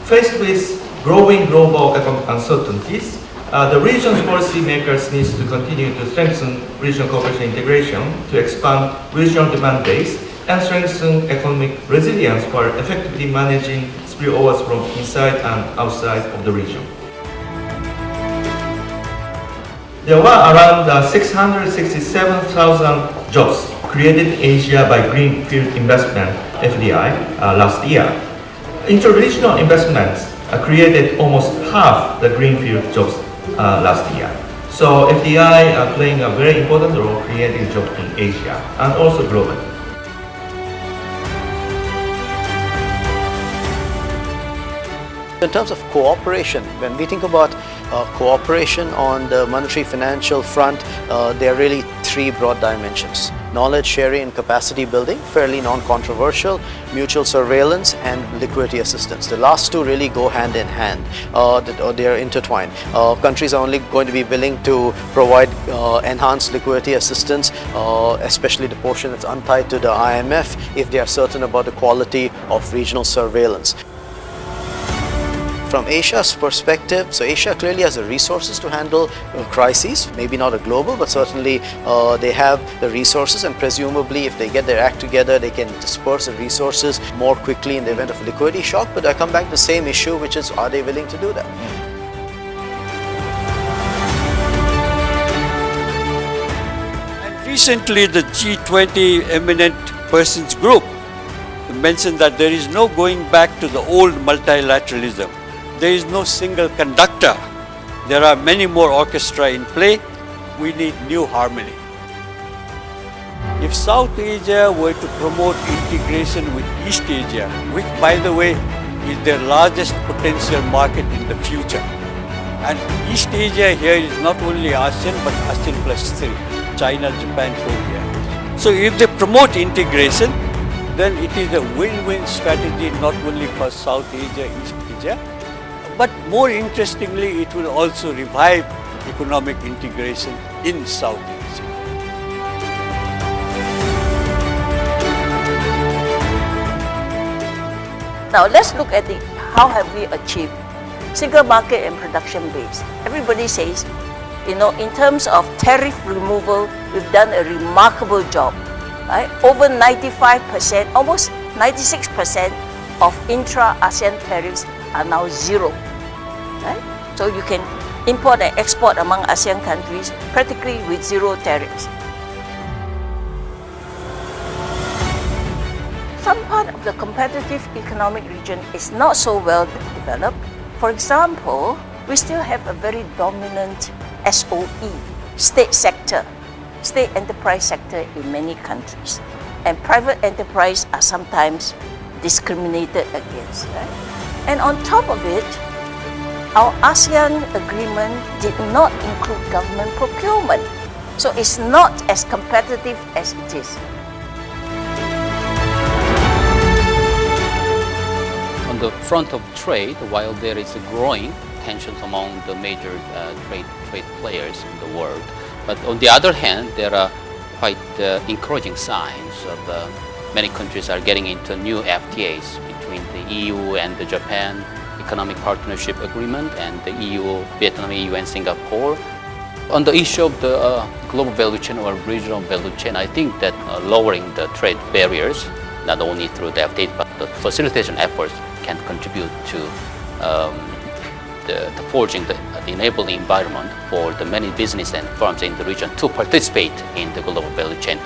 Faced with growing global economic uncertainties, the region's policymakers need to continue to strengthen regional cooperation integration to expand regional demand base and strengthen economic resilience while effectively managing spillovers from inside and outside of the region. There were around 667,000 jobs created in Asia by Greenfield Investment (FDI) last year. Interregional investments created almost half the Greenfield jobs last year. So FDI are playing a very important role creating jobs in Asia and also globally. In terms of cooperation, when we think about cooperation on the monetary financial front, there are really three broad dimensions. Knowledge sharing and capacity building, fairly non-controversial, mutual surveillance and liquidity assistance. The last two really go hand in hand, they are intertwined. Countries are only going to be willing to provide enhanced liquidity assistance, especially the portion that's untied to the IMF, if they are certain about the quality of regional surveillance. From Asia's perspective, so Asia clearly has the resources to handle crises, maybe not a global, but certainly they have the resources, and presumably if they get their act together, they can disperse the resources more quickly in the event of liquidity shock. But I come back to the same issue, which is, are they willing to do that? And recently the G20 Eminent Persons Group mentioned that there is no going back to the old multilateralism. There is no single conductor. There are many more orchestra in play. We need new harmony. If South Asia were to promote integration with East Asia, which by the way is their largest potential market in the future, and East Asia here is not only ASEAN but ASEAN plus 3, China, Japan, Korea. So if they promote integration, then it is a win-win strategy not only for South Asia, East Asia, but more interestingly, it will also revive economic integration in South Asia. Now let's look at how have we achieved single market and production base. Everybody says, in terms of tariff removal, we've done a remarkable job. Right? Over 95%, almost 96% of intra-ASEAN tariffs are now zero. Right? So you can import and export among ASEAN countries practically with zero tariffs. Some part of the competitive economic region is not so well developed. For example, we still have a very dominant SOE, state sector, state enterprise sector in many countries. And private enterprise are sometimes discriminated against. Right? And on top of it, our ASEAN agreement did not include government procurement. So it's not as competitive as it is. On the front of trade, while there is a growing tensions among the major trade players in the world, but on the other hand, there are quite encouraging signs of many countries are getting into new FTAs between the EU and the Japan Economic Partnership Agreement and the EU, Vietnam, EU and Singapore. On the issue of the global value chain or regional value chain, I think that lowering the trade barriers, not only through the FTA, but the facilitation efforts can contribute to the forging the enabling environment for the many business and firms in the region to participate in the global value chain.